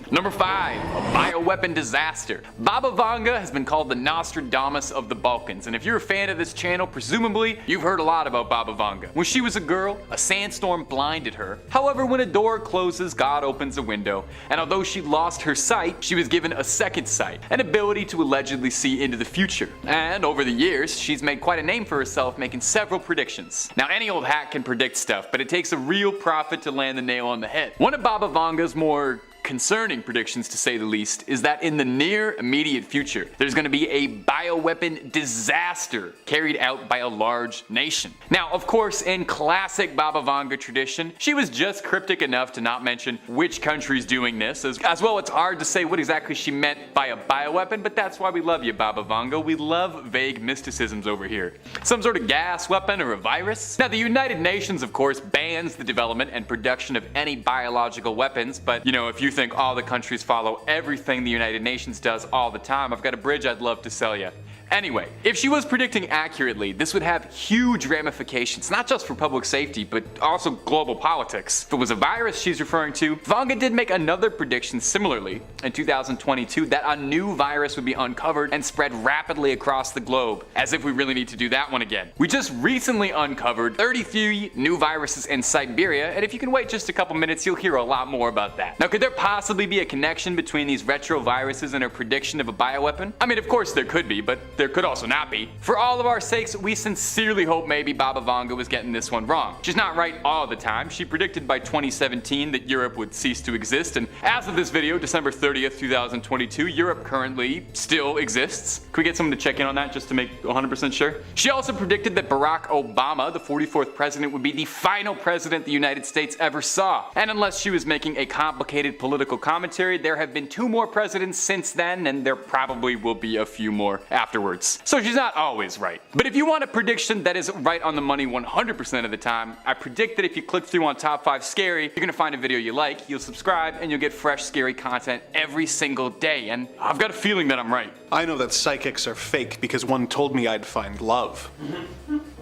Number 5. A bioweapon disaster. Baba Vanga has been called the Nostradamus of the Balkans, and if you're a fan of this channel, presumably you've heard a lot about Baba Vanga. When she was a girl, a sandstorm blinded her. However, when a door closes, God opens a window, and although she lost her sight, she was given a second sight, an ability to allegedly see into the future. And over the years, she's made quite a name for herself, making several predictions. Now, any old hack can predict stuff, but it takes a real prophet to land the nail on the head. One of Baba Vanga's more concerning predictions, to say the least, is that in the near immediate future, there's going to be a bioweapon disaster carried out by a large nation. Now, of course, in classic Baba Vanga tradition, she was just cryptic enough to not mention which country's doing this. As well, it's hard to say what exactly she meant by a bioweapon, but that's why we love you, Baba Vanga. We love vague mysticisms over here. Some sort of gas weapon or a virus? Now, the United Nations, of course, bans the development and production of any biological weapons, but you know, if you think all the countries follow everything the United Nations does all the time, I've got a bridge I'd love to sell you. Anyway, if she was predicting accurately, this would have huge ramifications, not just for public safety, but also global politics. If it was a virus she's referring to, Vanga did make another prediction similarly in 2022 that a new virus would be uncovered and spread rapidly across the globe, as if we really need to do that one again. We just recently uncovered 33 new viruses in Siberia, and if you can wait just a couple minutes, you'll hear a lot more about that. Now, could there possibly be a connection between these retroviruses and her prediction of a bioweapon? I mean, of course there could be, but there could also not be. For all of our sakes, we sincerely hope maybe Baba Vanga was getting this one wrong. She's not right all the time. She predicted by 2017 that Europe would cease to exist, and as of this video, December 30th, 2022, Europe currently still exists. Can we get someone to check in on that just to make 100% sure? She also predicted that Barack Obama, the 44th president, would be the final president the United States ever saw. And unless she was making a complicated political commentary, there have been 2 more presidents since then, and there probably will be a few more afterwards. So she's not always right. But if you want a prediction that is right on the money 100% of the time, I predict that if you click through on Top 5 Scary, you're gonna find a video you like, you'll subscribe, and you'll get fresh scary content every single day. And I've got a feeling that I'm right. I know that psychics are fake because one told me I'd find love.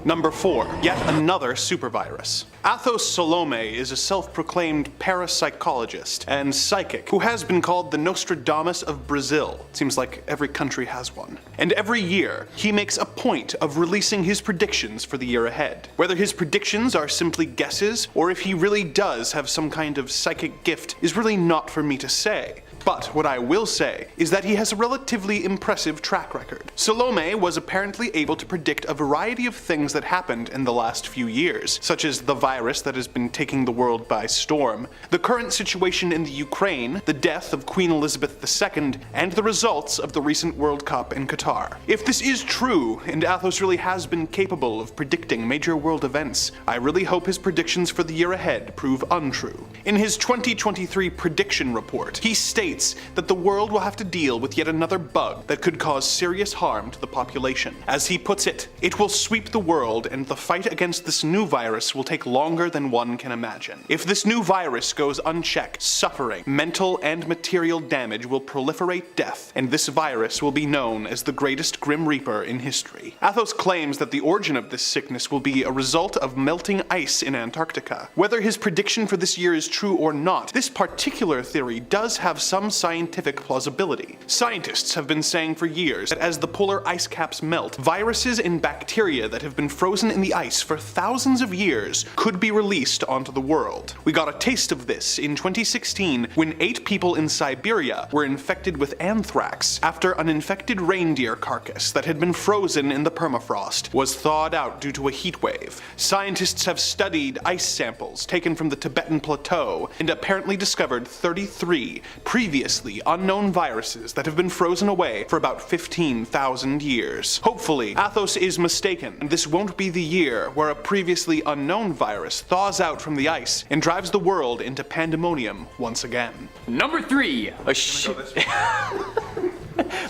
Number 4, yet another supervirus. Athos Salome is a self-proclaimed parapsychologist and psychic who has been called the Nostradamus of Brazil. Seems like every country has one. And every year, he makes a point of releasing his predictions for the year ahead. Whether his predictions are simply guesses, or if he really does have some kind of psychic gift, is really not for me to say. But what I will say is that he has a relatively impressive track record. Salome was apparently able to predict a variety of things that happened in the last few years, such as the virus that has been taking the world by storm, the current situation in the Ukraine, the death of Queen Elizabeth II, and the results of the recent World Cup in Qatar. If this is true, and Athos really has been capable of predicting major world events, I really hope his predictions for the year ahead prove untrue. In his 2023 prediction report, he states that the world will have to deal with yet another bug that could cause serious harm to the population. As he puts it, it will sweep the world, and the fight against this new virus will take longer than one can imagine. If this new virus goes unchecked, suffering, mental and material damage will proliferate death, and this virus will be known as the greatest Grim Reaper in history. Athos claims that the origin of this sickness will be a result of melting ice in Antarctica. Whether his prediction for this year is true or not, this particular theory does have some scientific plausibility. Scientists have been saying for years that as the polar ice caps melt, viruses and bacteria that have been frozen in the ice for thousands of years could be released onto the world. We got a taste of this in 2016 when 8 people in Siberia were infected with anthrax after an infected reindeer carcass that had been frozen in the permafrost was thawed out due to a heat wave. Scientists have studied ice samples taken from the Tibetan Plateau and apparently discovered 33 previously unknown viruses that have been frozen away for about 15,000 years. Hopefully, Athos is mistaken, and this won't be the year where a previously unknown virus thaws out from the ice and drives the world into pandemonium once again. Number 3,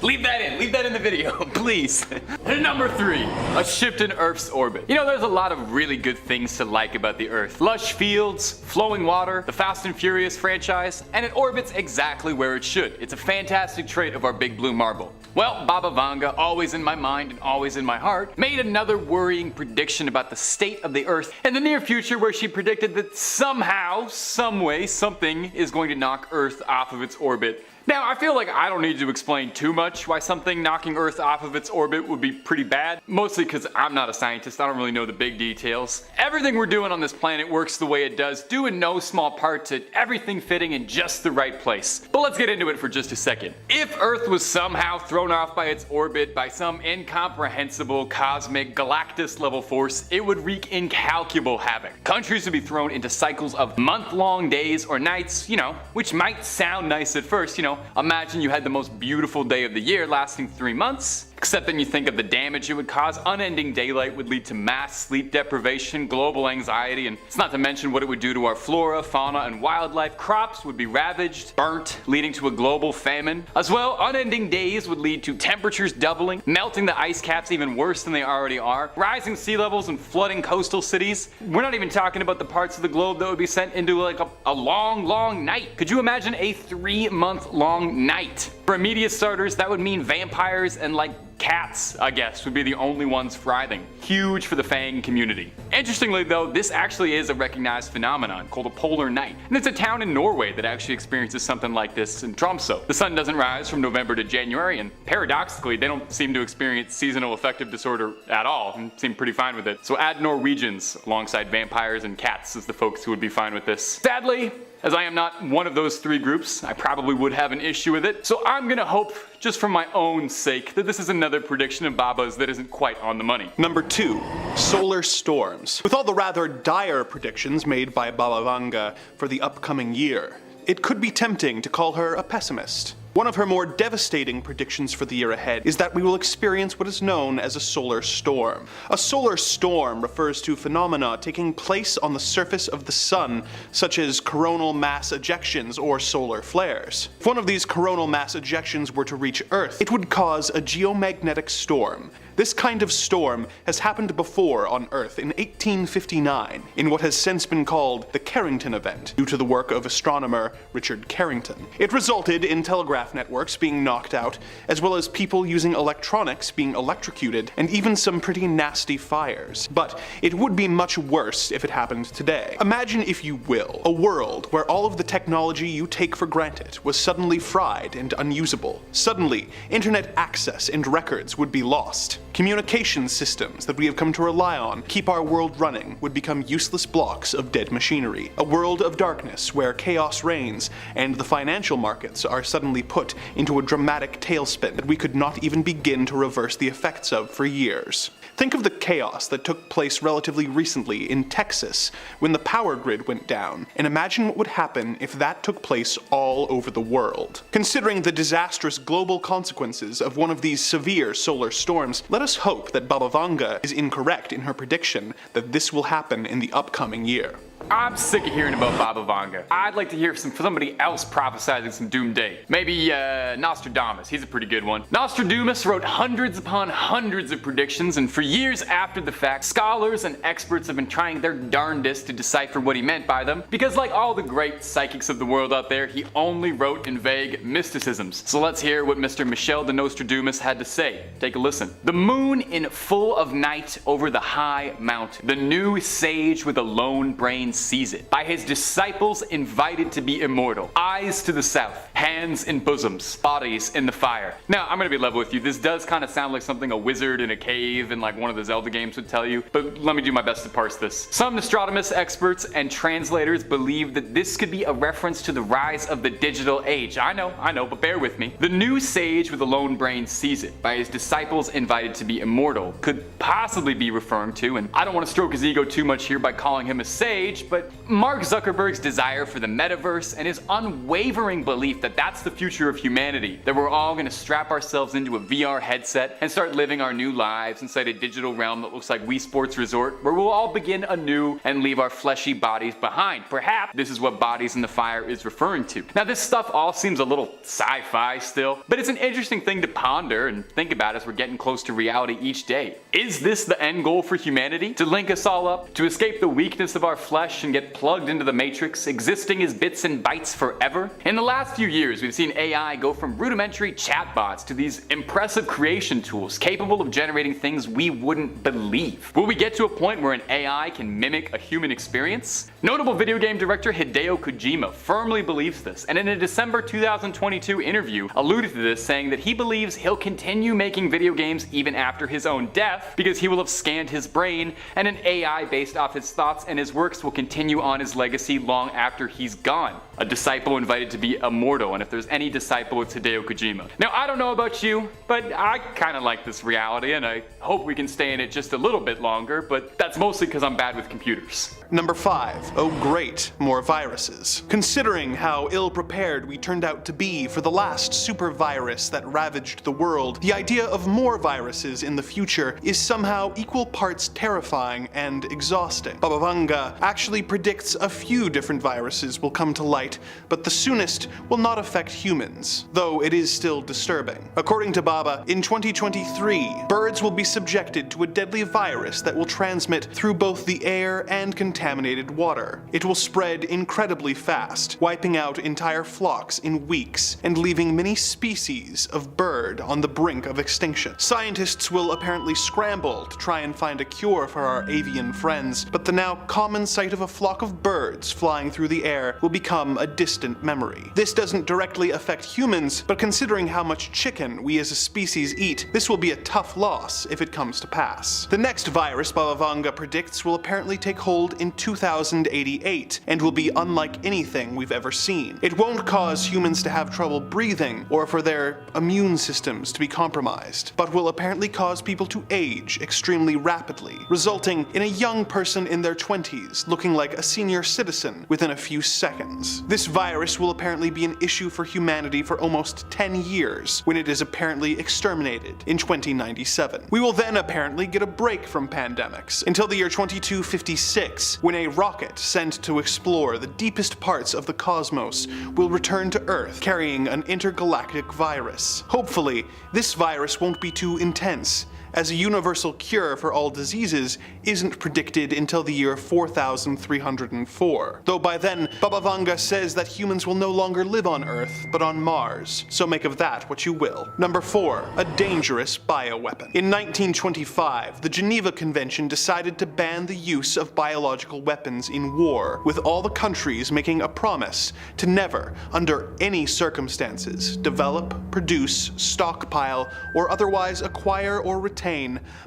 Leave that in the video, please. And number 3, a shift in Earth's orbit. You know, there's a lot of really good things to like about the Earth. Lush fields, flowing water, the Fast and Furious franchise, and it orbits exactly where it should. It's a fantastic trait of our big blue marble. Well, Baba Vanga, always in my mind and always in my heart, made another worrying prediction about the state of the Earth in the near future, where she predicted that somehow, someway, something is going to knock Earth off of its orbit. Now, I feel like I don't need to explain too much why something knocking Earth off of its orbit would be pretty bad, mostly because I'm not a scientist, I don't really know the big details. Everything we're doing on this planet works the way it does, due in no small part to everything fitting in just the right place. But let's get into it for just a second. If Earth was somehow thrown off by its orbit by some incomprehensible cosmic Galactus level force, it would wreak incalculable havoc. Countries would be thrown into cycles of month-long days or nights, which might sound nice at first, imagine you had the most beautiful day of the year lasting 3 months. Except then you think of the damage it would cause. Unending daylight would lead to mass sleep deprivation, global anxiety, and it's not to mention what it would do to our flora, fauna, and wildlife. Crops would be ravaged, burnt, leading to a global famine. As well, unending days would lead to temperatures doubling, melting the ice caps even worse than they already are, rising sea levels and flooding coastal cities. We're not even talking about the parts of the globe that would be sent into like a long night. Could you imagine a 3-month-long night? For immediate starters, that would mean vampires and cats, I guess, would be the only ones thriving. Huge for the Fang community. Interestingly though, this actually is a recognized phenomenon called a polar night. And it's a town in Norway that actually experiences something like this in Tromsø. The sun doesn't rise from November to January, and paradoxically, they don't seem to experience seasonal affective disorder at all, and seem pretty fine with it. So add Norwegians alongside vampires and cats as the folks who would be fine with this. Sadly, as I am not one of those 3 groups, I probably would have an issue with it, so I'm gonna hope, just for my own sake, that this is another prediction of Baba's that isn't quite on the money. Number 2, solar storms. With all the rather dire predictions made by Baba Vanga for the upcoming year, it could be tempting to call her a pessimist. One of her more devastating predictions for the year ahead is that we will experience what is known as a solar storm. A solar storm refers to phenomena taking place on the surface of the sun, such as coronal mass ejections or solar flares. If one of these coronal mass ejections were to reach Earth, it would cause a geomagnetic storm. This kind of storm has happened before on Earth in 1859, in what has since been called the Carrington event, due to the work of astronomer Richard Carrington. It resulted in telegraph networks being knocked out, as well as people using electronics being electrocuted, and even some pretty nasty fires. But it would be much worse if it happened today. Imagine, if you will, a world where all of the technology you take for granted was suddenly fried and unusable. Suddenly, internet access and records would be lost. Communication systems that we have come to rely on keep our world running would become useless blocks of dead machinery. A world of darkness where chaos reigns and the financial markets are suddenly put into a dramatic tailspin that we could not even begin to reverse the effects of for years. Think of the chaos that took place relatively recently in Texas when the power grid went down, and imagine what would happen if that took place all over the world. Considering the disastrous global consequences of one of these severe solar storms, let us hope that Baba Vanga is incorrect in her prediction that this will happen in the upcoming year. I'm sick of hearing about Baba Vanga. I'd like to hear somebody else prophesizing some doomsday. Maybe Nostradamus, he's a pretty good one. Nostradamus wrote hundreds upon hundreds of predictions, and for years after the fact, scholars and experts have been trying their darndest to decipher what he meant by them, because like all the great psychics of the world out there, he only wrote in vague mysticisms. So let's hear what Mr. Michel de Nostradamus had to say. Take a listen. The moon in full of night over the high mountain. The new sage with a lone brain sees it. By his disciples invited to be immortal. Eyes to the south, hands in bosoms, bodies in the fire. Now, I'm gonna be level with you. This does kind of sound like something a wizard in a cave in like one of the Zelda games would tell you, but let me do my best to parse this. Some Nostradamus experts and translators believe that this could be a reference to the rise of the digital age. I know, but bear with me. The new sage with a lone brain sees it. By his disciples invited to be immortal could possibly be referring to, and I don't want to stroke his ego too much here by calling him a sage, stage, but Mark Zuckerberg's desire for the metaverse and his unwavering belief that that's the future of humanity, that we're all going to strap ourselves into a VR headset and start living our new lives inside a digital realm that looks like Wii Sports Resort, where we'll all begin anew and leave our fleshy bodies behind. Perhaps this is what Bodies in the Fire is referring to. Now, this stuff all seems a little sci-fi still, but it's an interesting thing to ponder and think about as we're getting close to reality each day. Is this the end goal for humanity? To link us all up? To escape the weakness of our flesh and get plugged into the matrix, existing as bits and bytes forever? In the last few years, we've seen AI go from rudimentary chatbots to these impressive creation tools capable of generating things we wouldn't believe. Will we get to a point where an AI can mimic a human experience? Notable video game director Hideo Kojima firmly believes this, and in a December 2022 interview alluded to this, saying that he believes he'll continue making video games even after his own death because he will have scanned his brain, and an AI based off his thoughts and his works will continue on his legacy long after he's gone. A disciple invited to be immortal, and if there's any disciple, it's Hideo Kojima. Now, I don't know about you, but I kinda like this reality, and I hope we can stay in it just a little bit longer, but that's mostly because I'm bad with computers. Number 5. Oh great, more viruses. Considering how ill-prepared we turned out to be for the last super virus that ravaged the world, the idea of more viruses in the future is somehow equal parts terrifying and exhausting. Baba Vanga actually predicts a few different viruses will come to light, but the soonest will not affect humans, though it is still disturbing. According to Baba, in 2023, birds will be subjected to a deadly virus that will transmit through both the air and contaminated water. It will spread incredibly fast, wiping out entire flocks in weeks and leaving many species of bird on the brink of extinction. Scientists will apparently scramble to try and find a cure for our avian friends, but the now common sight of a flock of birds flying through the air will become a distant memory. This doesn't directly affect humans, but considering how much chicken we as a species eat, this will be a tough loss if it comes to pass. The next virus Baba Vanga predicts will apparently take hold in 2088 and will be unlike anything we've ever seen. It won't cause humans to have trouble breathing or for their immune systems to be compromised, but will apparently cause people to age extremely rapidly, resulting in a young person in their 20s looking like a senior citizen within a few seconds. This virus will apparently be an issue for humanity for almost 10 years, when it is apparently exterminated in 2097. We will then apparently get a break from pandemics until the year 2256, when a rocket sent to explore the deepest parts of the cosmos will return to Earth carrying an intergalactic virus. Hopefully, this virus won't be too intense, as a universal cure for all diseases isn't predicted until the year 4304. Though by then, Baba Vanga says that humans will no longer live on Earth, but on Mars, so make of that what you will. Number 4. A dangerous bioweapon. In 1925, the Geneva Convention decided to ban the use of biological weapons in war, with all the countries making a promise to never, under any circumstances, develop, produce, stockpile, or otherwise acquire or retain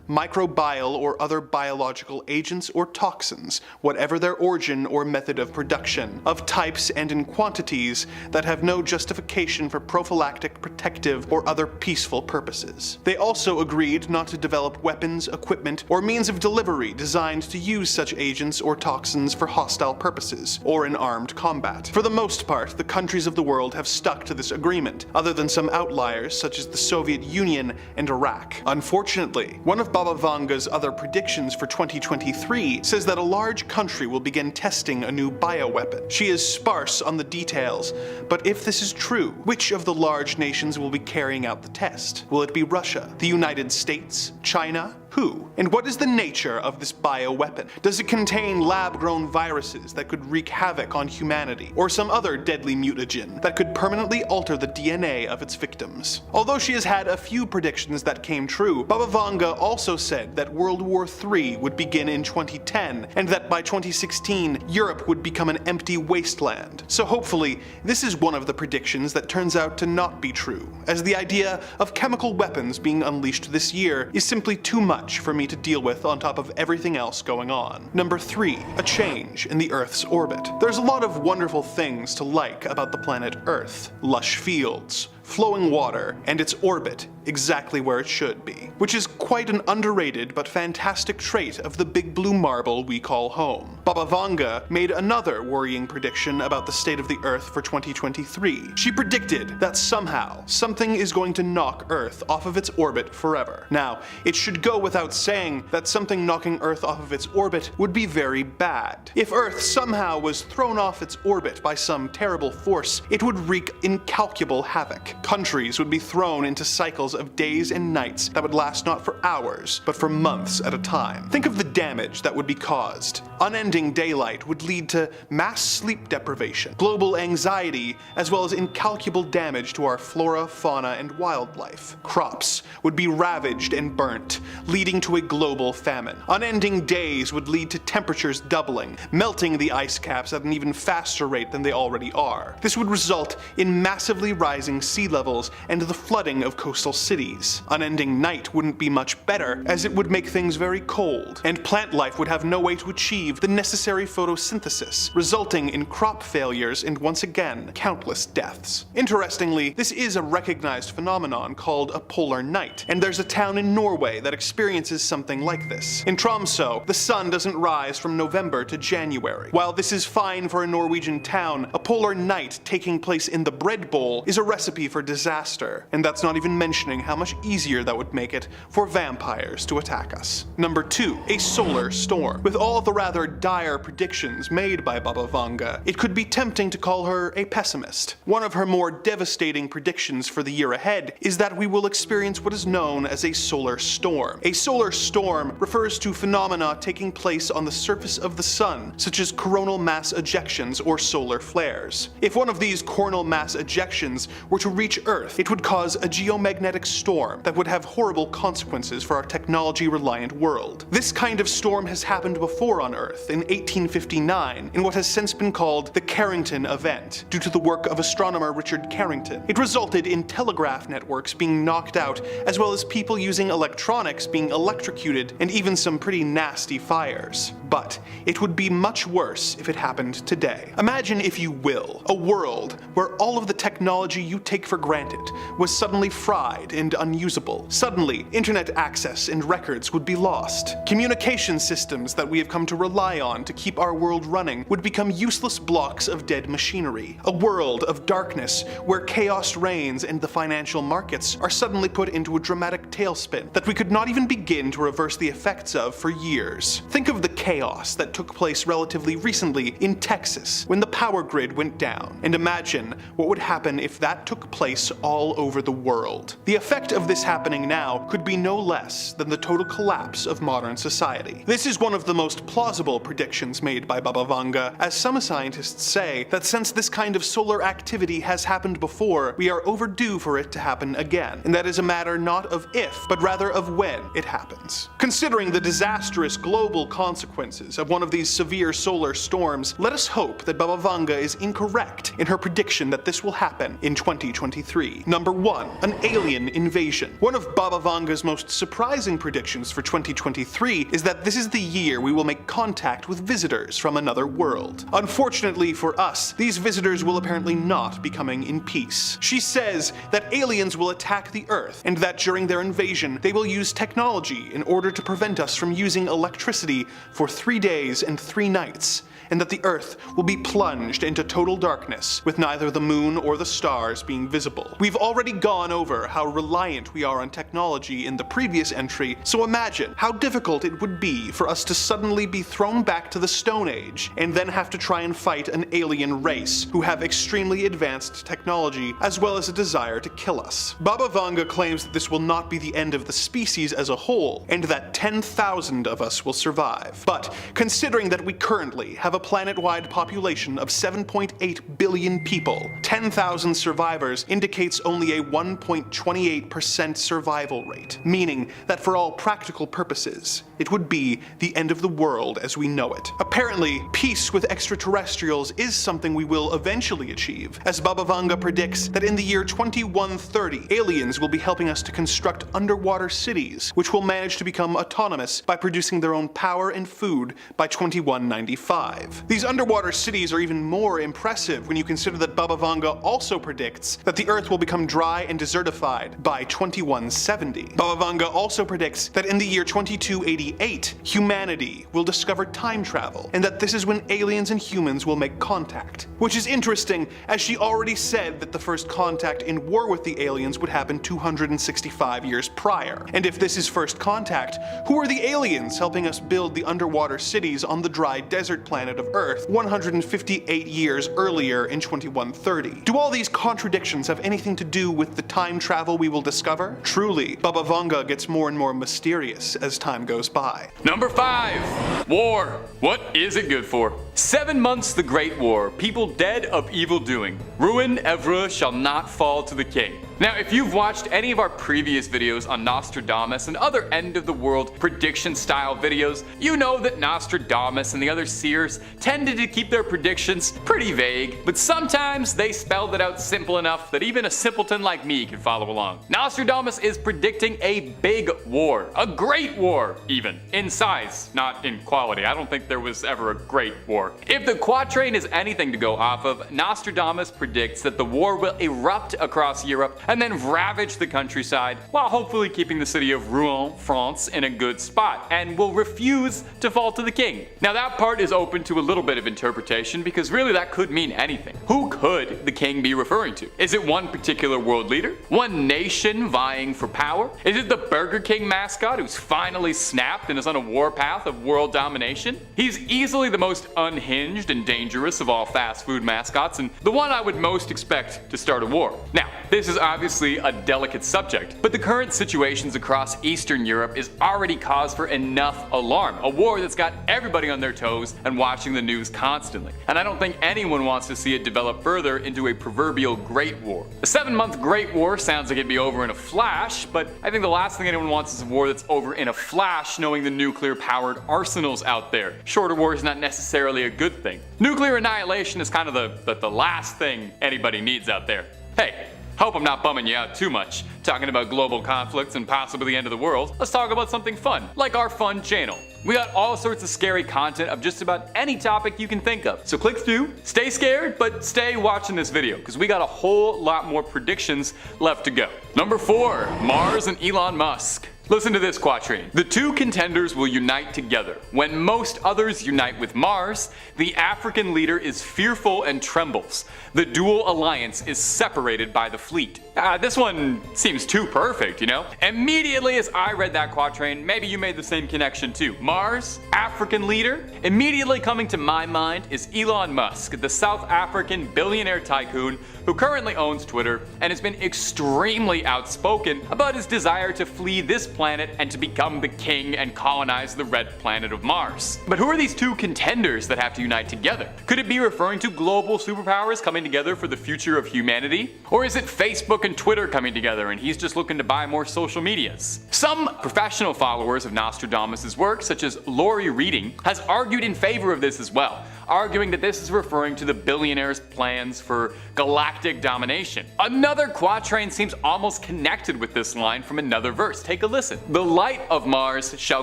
microbial or other biological agents or toxins, whatever their origin or method of production, of types and in quantities that have no justification for prophylactic, protective, or other peaceful purposes. They also agreed not to develop weapons, equipment, or means of delivery designed to use such agents or toxins for hostile purposes, or in armed combat. For the most part, the countries of the world have stuck to this agreement, other than some outliers such as the Soviet Union and Iraq. Unfortunately, one of Baba Vanga's other predictions for 2023 says that a large country will begin testing a new bioweapon. She is sparse on the details, but if this is true, which of the large nations will be carrying out the test? Will it be Russia, the United States, China? Who? And what is the nature of this bioweapon? Does it contain lab-grown viruses that could wreak havoc on humanity, or some other deadly mutagen that could permanently alter the DNA of its victims? Although she has had a few predictions that came true, Baba Vanga also said that World War III would begin in 2010, and that by 2016, Europe would become an empty wasteland. So hopefully, this is one of the predictions that turns out to not be true, as the idea of chemical weapons being unleashed this year is simply too much for me to deal with on top of everything else going on. Number 3. A change in the Earth's orbit. There's a lot of wonderful things to like about the planet Earth. Lush fields, flowing water, and its orbit exactly where it should be, which is quite an underrated but fantastic trait of the big blue marble we call home. Baba Vanga made another worrying prediction about the state of the Earth for 2023. She predicted that somehow something is going to knock Earth off of its orbit forever. Now, it should go without saying that something knocking Earth off of its orbit would be very bad. If Earth somehow was thrown off its orbit by some terrible force, it would wreak incalculable havoc. Countries would be thrown into cycles of days and nights that would last not for hours, but for months at a time. Think of the damage that would be caused. Unending daylight would lead to mass sleep deprivation, global anxiety, as well as incalculable damage to our flora, fauna, and wildlife. Crops would be ravaged and burnt, leading to a global famine. Unending days would lead to temperatures doubling, melting the ice caps at an even faster rate than they already are. This would result in massively rising sea levels and the flooding of coastal cities. Unending night wouldn't be much better, as it would make things very cold, and plant life would have no way to achieve the necessary photosynthesis, resulting in crop failures and once again, countless deaths. Interestingly, this is a recognized phenomenon called a polar night, and there's a town in Norway that experiences something like this. In Tromsø, the sun doesn't rise from November to January. While this is fine for a Norwegian town, a polar night taking place in the bread bowl is a recipe for disaster, and that's not even mentioning how much easier that would make it for vampires to attack us. Number 2, a solar storm. With all the rather dire predictions made by Baba Vanga, it could be tempting to call her a pessimist. One of her more devastating predictions for the year ahead is that we will experience what is known as a solar storm. A solar storm refers to phenomena taking place on the surface of the sun, such as coronal mass ejections or solar flares. If one of these coronal mass ejections were to reach Earth, it would cause a geomagnetic storm that would have horrible consequences for our technology-reliant world. This kind of storm has happened before on Earth in 1859 in what has since been called the Carrington event, due to the work of astronomer Richard Carrington. It resulted in telegraph networks being knocked out, as well as people using electronics being electrocuted, and even some pretty nasty fires. But it would be much worse if it happened today. Imagine, if you will, a world where all of the technology you take for granted was suddenly fried and unusable. Suddenly, internet access and records would be lost. Communication systems that we have come to rely on to keep our world running would become useless blocks of dead machinery. A world of darkness where chaos reigns and the financial markets are suddenly put into a dramatic tailspin that we could not even begin to reverse the effects of for years. Think of the chaos that took place relatively recently in Texas when the power grid went down, and imagine what would happen if that took place all over the world. The effect of this happening now could be no less than the total collapse of modern society. This is one of the most plausible predictions made by Baba Vanga, as some scientists say that since this kind of solar activity has happened before, we are overdue for it to happen again, and that is a matter not of if, but rather of when it happens. Considering the disastrous global consequences of one of these severe solar storms, let us hope that Baba Vanga is incorrect in her prediction that this will happen in 2023. Number 1, an alien invasion. One of Baba Vanga's most surprising predictions for 2023 is that this is the year we will make contact with visitors from another world. Unfortunately for us, these visitors will apparently not be coming in peace. She says that aliens will attack the Earth, and that during their invasion, they will use technology in order to prevent us from using electricity for 3 days and 3 nights, and that the Earth will be plunged into total darkness, with neither the moon or the stars being visible. We've already gone over how reliant we are on technology in the previous entry, so imagine how difficult it would be for us to suddenly be thrown back to the Stone Age, and then have to try and fight an alien race who have extremely advanced technology, as well as a desire to kill us. Baba Vanga claims that this will not be the end of the species as a whole, and that 10,000 of us will survive. But considering that we currently have a planet-wide population of 7.8 billion people, 10,000 survivors indicates only a 1.28% survival rate, meaning that for all practical purposes, it would be the end of the world as we know it. Apparently, peace with extraterrestrials is something we will eventually achieve, as Baba Vanga predicts that in the year 2130, aliens will be helping us to construct underwater cities, which will manage to become autonomous by producing their own power and food by 2195. 5. These underwater cities are even more impressive when you consider that Baba Vanga also predicts that the Earth will become dry and desertified by 2170. Baba Vanga also predicts that in the year 2288, humanity will discover time travel, and that this is when aliens and humans will make contact. Which is interesting, as she already said that the first contact in war with the aliens would happen 265 years prior. And if this is first contact, who are the aliens helping us build the underwater cities on the dry desert planet of Earth 158 years earlier in 2130? Do all these contradictions have anything to do with the time travel we will discover? Truly, Baba Vanga gets more and more mysterious as time goes by. Number 5. War. What is it good for? 7 months the Great War, people dead of evil doing. Ruin ever shall not fall to the king. Now, if you've watched any of our previous videos on Nostradamus and other end-of-the-world prediction-style videos, you know that Nostradamus and the other seers tended to keep their predictions pretty vague, but sometimes they spelled it out simple enough that even a simpleton like me could follow along. Nostradamus is predicting a big war, a great war even, in size, not in quality. I don't think there was ever a great war. If the quatrain is anything to go off of, Nostradamus predicts that the war will erupt across Europe and then ravage the countryside, while hopefully keeping the city of Rouen, France in a good spot, and will refuse to fall to the king. Now that part is open to a little bit of interpretation, because really that could mean anything. Who could the king be referring to? Is it one particular world leader? One nation vying for power? Is it the Burger King mascot who's finally snapped and is on a warpath of world domination? He's easily the most unhinged and dangerous of all fast food mascots, and the one I would most expect to start a war. Now, this is obviously a delicate subject, but the current situations across Eastern Europe is already cause for enough alarm. A war that's got everybody on their toes and watching the news constantly. And I don't think anyone wants to see it develop further into a proverbial Great War. A 7-month Great War sounds like it'd be over in a flash, but I think the last thing anyone wants is a war that's over in a flash, knowing the nuclear-powered arsenals out there. Shorter war is not necessarily a good thing. Nuclear annihilation is kind of the last thing anybody needs out there. Hey, hope I'm not bumming you out too much, talking about global conflicts and possibly the end of the world. Let's talk about something fun, like our fun channel. We got all sorts of scary content of just about any topic you can think of. So click through, stay scared, but stay watching this video, because we got a whole lot more predictions left to go. Number 4, Mars and Elon Musk. Listen to this quatrain. The two contenders will unite together. When most others unite with Mars, the African leader is fearful and trembles. The dual alliance is separated by the fleet. This one seems too perfect, you know? Immediately as I read that quatrain, maybe you made the same connection too. Mars, African leader. Immediately coming to my mind is Elon Musk, the South African billionaire tycoon who currently owns Twitter and has been extremely outspoken about his desire to flee this planet and to become the king and colonize the red planet of Mars. But who are these two contenders that have to unite together? Could it be referring to global superpowers coming together for the future of humanity? Or is it Facebook and Twitter coming together and he's just looking to buy more social medias? Some professional followers of Nostradamus' work, such as Lori Reading, has argued in favor of this as well, arguing that this is referring to the billionaire's plans for galactic domination. Another quatrain seems almost connected with this line from another verse. Take a listen. The light of Mars shall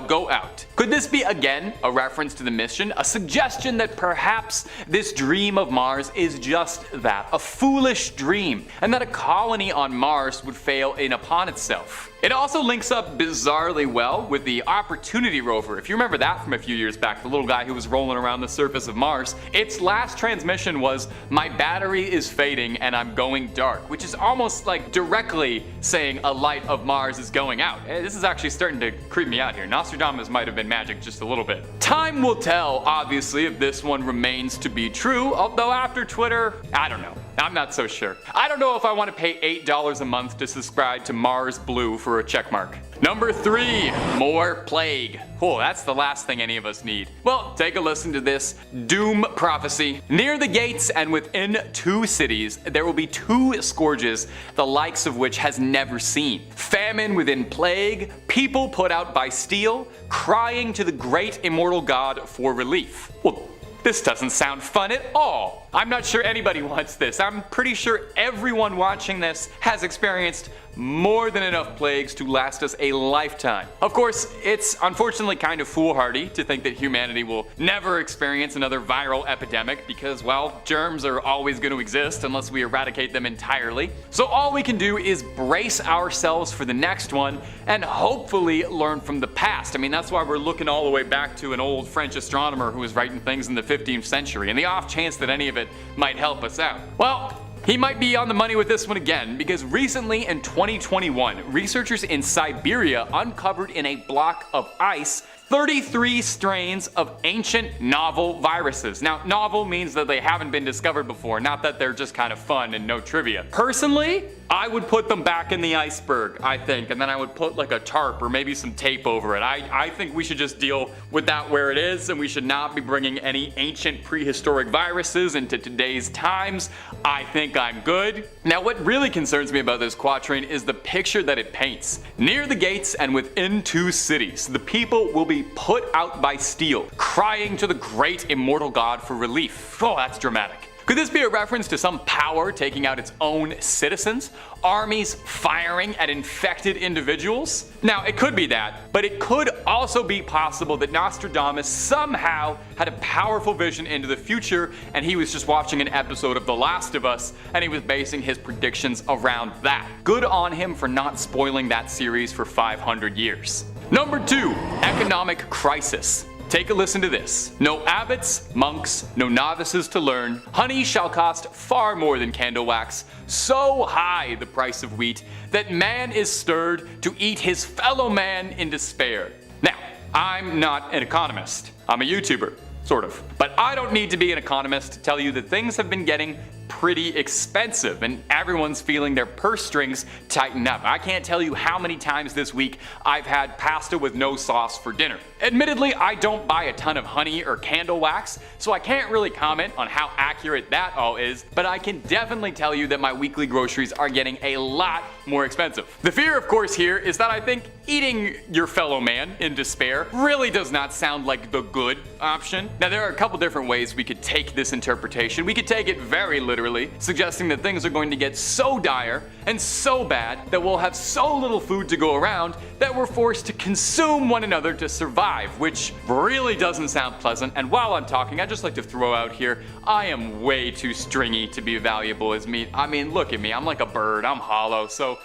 go out. Could this be again a reference to the mission? A suggestion that perhaps this dream of Mars is just that, a foolish dream, and that a colony on Mars would fail in upon itself. It also links up bizarrely well with the Opportunity rover. If you remember that from a few years back, the little guy who was rolling around the surface of Mars, its last transmission was, "My battery is fading and I'm going dark," which is almost like directly saying a light of Mars is going out. This is actually starting to creep me out here. Nostradamus might have been magic just a little bit. Time will tell, obviously, if this one remains to be true, although after Twitter, I don't know. I'm not so sure. I don't know if I want to pay $8 a month to subscribe to Mars Blue for a checkmark. Number 3, more plague. Oh, that's the last thing any of us need. Well, take a listen to this doom prophecy. Near the gates and within 2 cities, there will be 2 scourges, the likes of which has never seen. Famine within plague, people put out by steel, crying to the great immortal God for relief. Well, This doesn't sound fun at all. I'm not sure anybody wants this. I'm pretty sure everyone watching this has experienced more than enough plagues to last us a lifetime. Of course, it's unfortunately kind of foolhardy to think that humanity will never experience another viral epidemic because, well, germs are always going to exist unless we eradicate them entirely. So all we can do is brace ourselves for the next one and hopefully learn from the past. I mean, that's why we're looking all the way back to an old French astronomer who was writing things in the 15th century, and the off chance that any of it might help us out. Well, he might be on the money with this one again, because recently in 2021, researchers in Siberia uncovered in a block of ice 33 strains of ancient novel viruses. Now, novel means that they haven't been discovered before, not that they're just kind of fun and no trivia. Personally, I would put them back in the iceberg, I think, and then I would put like a tarp or maybe some tape over it. I think we should just deal with that where it is, and we should not be bringing any ancient prehistoric viruses into today's times. I think I'm good. Now, what really concerns me about this quatrain is the picture that it paints. Near the gates and within 2 cities, the people will be put out by steel, crying to the great immortal god for relief. Oh, that's dramatic. Could this be a reference to some power taking out its own citizens? Armies firing at infected individuals? Now, it could be that, but it could also be possible that Nostradamus somehow had a powerful vision into the future and he was just watching an episode of The Last of Us and he was basing his predictions around that. Good on him for not spoiling that series for 500 years. Number 2, economic crisis. Take a listen to this. No abbots, monks, no novices to learn. Honey shall cost far more than candle wax. So high the price of wheat that man is stirred to eat his fellow man in despair. Now, I'm not an economist. I'm a YouTuber, sort of. But I don't need to be an economist to tell you that things have been getting pretty expensive and everyone's feeling their purse strings tighten up. I can't tell you how many times this week I've had pasta with no sauce for dinner. Admittedly, I don't buy a ton of honey or candle wax, so I can't really comment on how accurate that all is, but I can definitely tell you that my weekly groceries are getting a lot more expensive. The fear, of course, here is that I think eating your fellow man in despair really does not sound like the good option. Now, there are a couple different ways we could take this interpretation. We could take it very literally, suggesting that things are going to get so dire and so bad that we'll have so little food to go around that we're forced to consume one another to survive, which really doesn't sound pleasant. And while I'm talking, I'd just like to throw out here, I am way too stringy to be valuable as meat. I mean, look at me, I'm like a bird, I'm hollow, so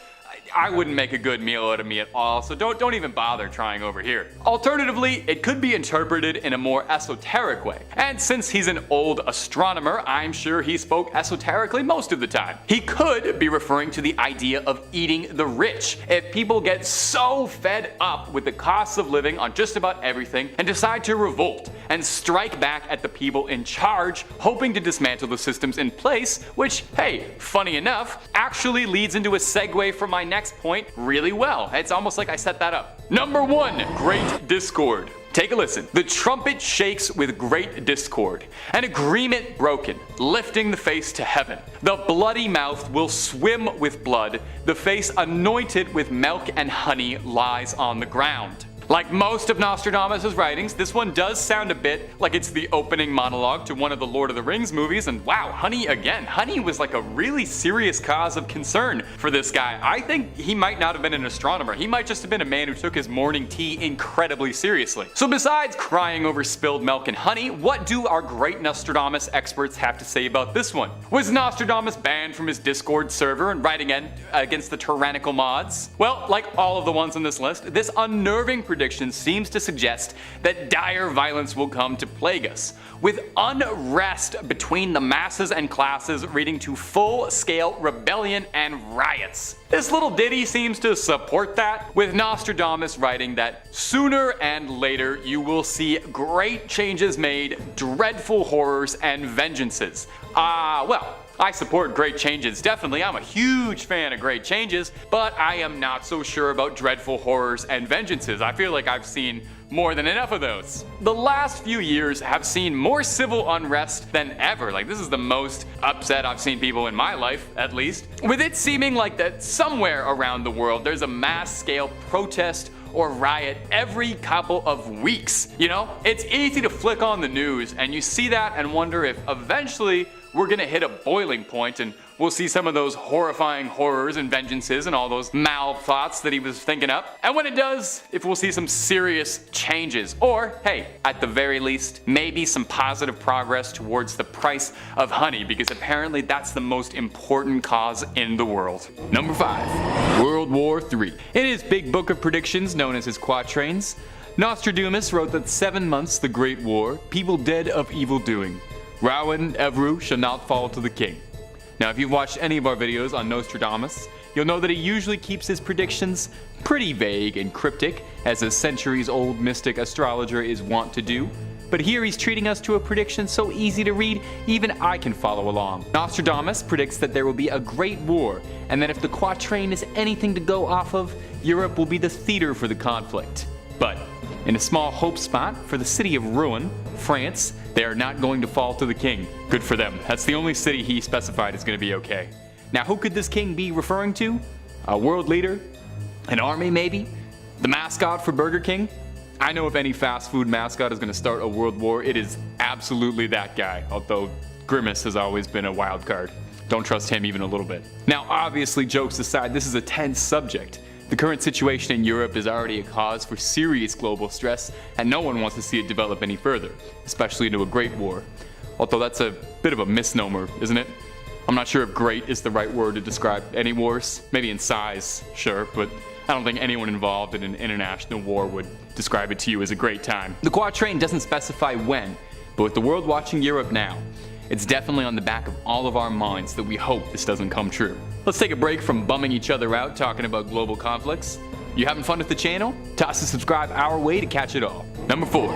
I wouldn't make a good meal out of me at all, so don't even bother trying over here. Alternatively, it could be interpreted in a more esoteric way. And since he's an old astronomer, I'm sure he spoke esoterically most of the time. He could be referring to the idea of eating the rich. If people get so fed up with the costs of living on just about everything and decide to revolt and strike back at the people in charge, hoping to dismantle the systems in place, which, hey, funny enough, actually leads into a segue for my next point really well. It's almost like I set that up. Number 1, great discord. Take a listen. The trumpet shakes with great discord, an agreement broken, lifting the face to heaven. The bloody mouth will swim with blood, the face anointed with milk and honey lies on the ground. Like most of Nostradamus' writings, this one does sound a bit like it's the opening monologue to one of the Lord of the Rings movies, and wow, honey again. Honey was like a really serious cause of concern for this guy. I think he might not have been an astronomer. He might just have been a man who took his morning tea incredibly seriously. So besides crying over spilled milk and honey, what do our great Nostradamus experts have to say about this one? Was Nostradamus banned from his Discord server and writing against the tyrannical mods? Well, like all of the ones on this list, this unnerving prediction seems to suggest that dire violence will come to plague us, with unrest between the masses and classes leading to full-scale rebellion and riots. This little ditty seems to support that, with Nostradamus writing that sooner and later you will see great changes made, dreadful horrors and vengeances. Well, I support great changes, definitely. I'm a huge fan of great changes, but I am not so sure about dreadful horrors and vengeances. I feel like I've seen more than enough of those. The last few years have seen more civil unrest than ever. Like, this is the most upset I've seen people in my life, at least. With it seeming like that somewhere around the world there's a mass scale protest or riot every couple of weeks. You know, it's easy to flick on the news and you see that and wonder if eventually we're gonna hit a boiling point and we'll see some of those horrifying horrors and vengeances and all those mal plots that he was thinking up. And when it does, if we'll see some serious changes, or hey, at the very least, maybe some positive progress towards the price of honey, because apparently that's the most important cause in the world. Number 5, World War III. In his big book of predictions known as his quatrains, Nostradamus wrote that 7 months the Great War, people dead of evil doing. Rowan Evru shall not fall to the king. Now, if you've watched any of our videos on Nostradamus, you'll know that he usually keeps his predictions pretty vague and cryptic, as a centuries-old mystic astrologer is wont to do. But here he's treating us to a prediction so easy to read, even I can follow along. Nostradamus predicts that there will be a great war, and that if the quatrain is anything to go off of, Europe will be the theater for the conflict. But in a small hope spot for the city of Rouen, France, they are not going to fall to the king. Good for them. That's the only city he specified is going to be okay. Now, who could this king be referring to? A world leader? An army, maybe? The mascot for Burger King? I know if any fast food mascot is going to start a world war, it is absolutely that guy, although Grimace has always been a wild card. Don't trust him even a little bit. Now, obviously, jokes aside, this is a tense subject. The current situation in Europe is already a cause for serious global stress, and no one wants to see it develop any further, especially into a great war. Although that's a bit of a misnomer, isn't it? I'm not sure if great is the right word to describe any wars. Maybe in size, sure, but I don't think anyone involved in an international war would describe it to you as a great time. The quatrain doesn't specify when, but with the world watching Europe now, it's definitely on the back of all of our minds that we hope this doesn't come true. Let's take a break from bumming each other out talking about global conflicts. You having fun with the channel? Toss a subscribe our way to catch it all. Number 4,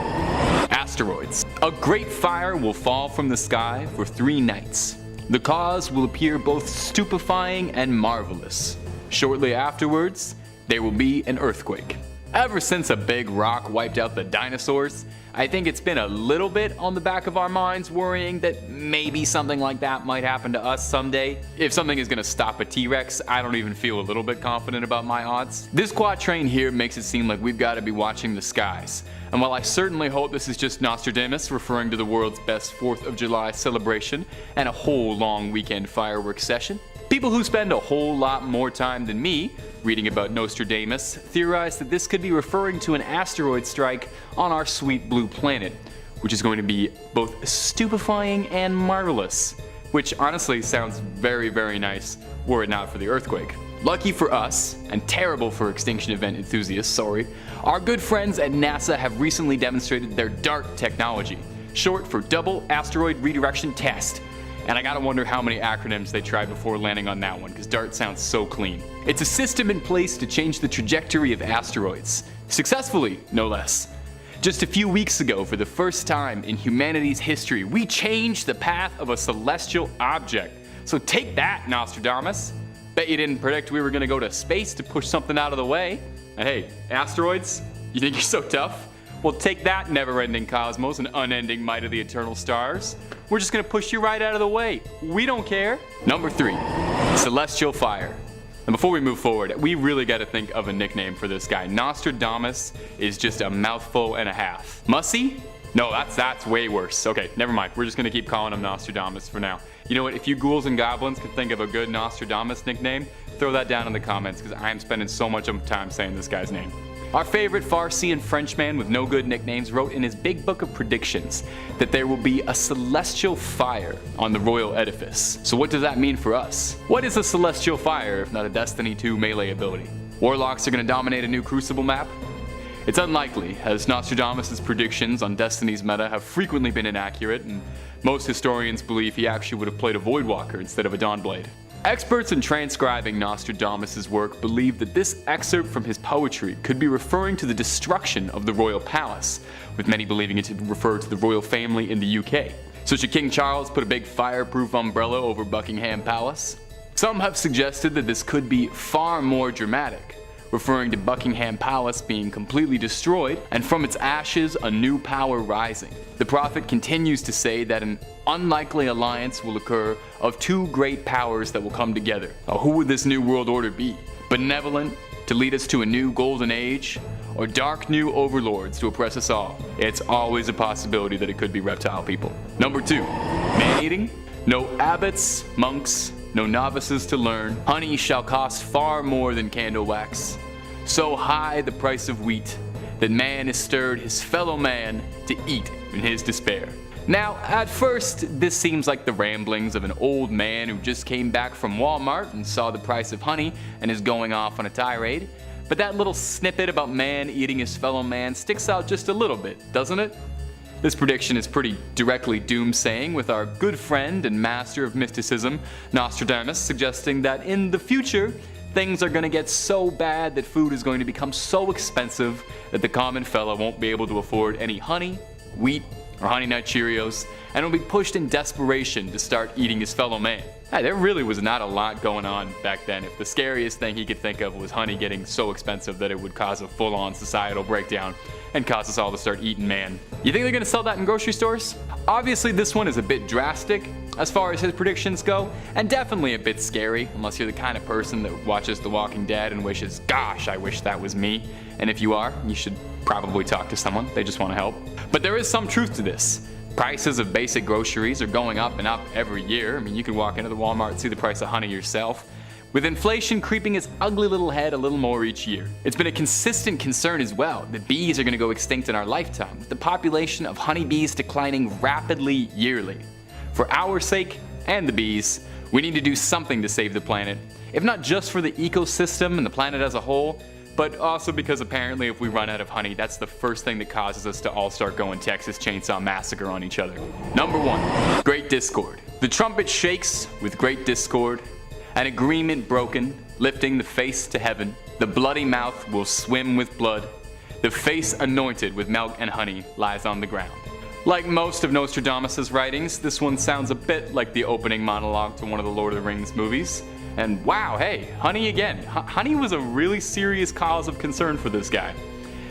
Asteroids. A great fire will fall from the sky for 3 nights. The cause will appear both stupefying and marvelous. Shortly afterwards, there will be an earthquake. Ever since a big rock wiped out the dinosaurs, I think it's been a little bit on the back of our minds worrying that maybe something like that might happen to us someday. If something is going to stop a T-Rex, I don't even feel a little bit confident about my odds. This quatrain here makes it seem like we've got to be watching the skies. And while I certainly hope this is just Nostradamus referring to the world's best 4th of July celebration and a whole long weekend fireworks session, people who spend a whole lot more time than me reading about Nostradamus theorize that this could be referring to an asteroid strike on our sweet blue planet, which is going to be both stupefying and marvelous, which honestly sounds very, very nice were it not for the earthquake. Lucky for us, and terrible for extinction event enthusiasts, sorry, our good friends at NASA have recently demonstrated their DART technology, short for Double Asteroid Redirection Test. And I gotta wonder how many acronyms they tried before landing on that one, because DART sounds so clean. It's a system in place to change the trajectory of asteroids. Successfully, no less. Just a few weeks ago, for the first time in humanity's history, we changed the path of a celestial object. So take that, Nostradamus. Bet you didn't predict we were gonna go to space to push something out of the way. And hey, asteroids, you think you're so tough? Well, take that, never-ending cosmos and unending might of the eternal stars. We're just gonna push you right out of the way. We don't care. Number 3, Celestial Fire. And before we move forward, we really gotta think of a nickname for this guy. Nostradamus is just a mouthful and a half. Mussy? No, that's way worse. Okay, never mind. We're just gonna keep calling him Nostradamus for now. You know what, if you ghouls and goblins can think of a good Nostradamus nickname, throw that down in the comments, because I am spending so much time saying this guy's name. Our favorite Farsi Frenchman with no good nicknames wrote in his big book of predictions that there will be a celestial fire on the royal edifice. So what does that mean for us? What is a celestial fire if not a Destiny 2 melee ability? Warlocks are going to dominate a new Crucible map? It's unlikely, as Nostradamus' predictions on Destiny's meta have frequently been inaccurate, and most historians believe he actually would have played a Voidwalker instead of a Dawnblade. Experts in transcribing Nostradamus' work believe that this excerpt from his poetry could be referring to the destruction of the royal palace, with many believing it to refer to the royal family in the UK. So should King Charles put a big fireproof umbrella over Buckingham Palace? Some have suggested that this could be far more dramatic, referring to Buckingham Palace being completely destroyed and from its ashes a new power rising. The prophet continues to say that an unlikely alliance will occur of 2 great powers that will come together. Now, who would this new world order be? benevolent to lead us to a new golden age, or dark new overlords to oppress us all. It's always a possibility that it could be reptile people. Number 2, man-eating. No abbots, monks, no novices to learn. Honey shall cost far more than candle wax. So high the price of wheat, that man has stirred his fellow man to eat in his despair. Now, at first, this seems like the ramblings of an old man who just came back from Walmart and saw the price of honey and is going off on a tirade. But that little snippet about man eating his fellow man sticks out just a little bit, doesn't it? This prediction is pretty directly doomsaying, with our good friend and master of mysticism, Nostradamus, suggesting that in the future, things are going to get so bad that food is going to become so expensive that the common fella won't be able to afford any honey, wheat, or Honey Nut Cheerios, and will be pushed in desperation to start eating his fellow man. Hey, there really was not a lot going on back then if the scariest thing he could think of was honey getting so expensive that it would cause a full-on societal breakdown and cause us all to start eating man. You think they're gonna sell that in grocery stores? Obviously this one is a bit drastic as far as his predictions go, and definitely a bit scary unless you're the kind of person that watches The Walking Dead and wishes, gosh, I wish that was me. And if you are, you should probably talk to someone, they just want to help. But there is some truth to this. Prices of basic groceries are going up and up every year. I mean, you can walk into the Walmart and see the price of honey yourself, with inflation creeping its ugly little head a little more each year. It's been a consistent concern as well that bees are going to go extinct in our lifetime, with the population of honeybees declining rapidly yearly. For our sake, and the bees, we need to do something to save the planet, if not just for the ecosystem and the planet as a whole, but also because apparently if we run out of honey, that's the first thing that causes us to all start going Texas Chainsaw Massacre on each other. Number 1, Great Discord. The trumpet shakes with great discord, an agreement broken, lifting the face to heaven. The bloody mouth will swim with blood. The face anointed with milk and honey lies on the ground. Like most of Nostradamus' writings, this one sounds a bit like the opening monologue to one of the Lord of the Rings movies. And wow, hey, honey again. Honey was a really serious cause of concern for this guy.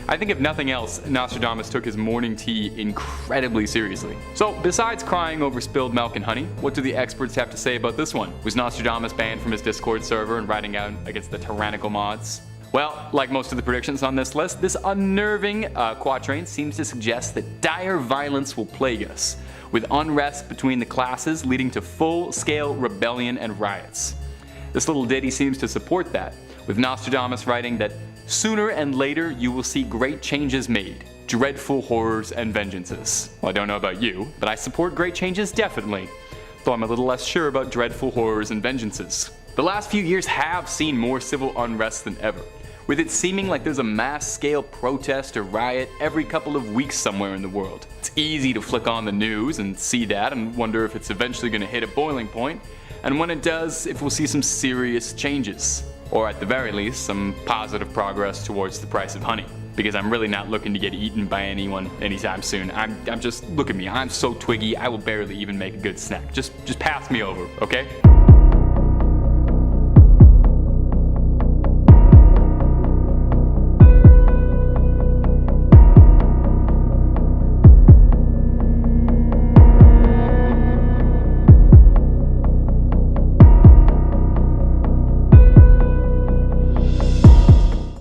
I think if nothing else, Nostradamus took his morning tea incredibly seriously. So besides crying over spilled milk and honey, what do the experts have to say about this one? Was Nostradamus banned from his Discord server and writing out against the tyrannical mods? Well, like most of the predictions on this list, this unnerving quatrain seems to suggest that dire violence will plague us, with unrest between the classes leading to full-scale rebellion and riots. This little ditty seems to support that, with Nostradamus writing that sooner and later you will see great changes made, dreadful horrors and vengeances. Well, I don't know about you, but I support great changes definitely, though I'm a little less sure about dreadful horrors and vengeances. The last few years have seen more civil unrest than ever, with it seeming like there's a mass-scale protest or riot every couple of weeks somewhere in the world. It's easy to flick on the news and see that and wonder if it's eventually going to hit a boiling point, and when it does, if we'll see some serious changes, or at the very least, some positive progress towards the price of honey. Because I'm really not looking to get eaten by anyone anytime soon. I'm just, look at me, I'm so twiggy, I will barely even make a good snack. Just pass me over, okay?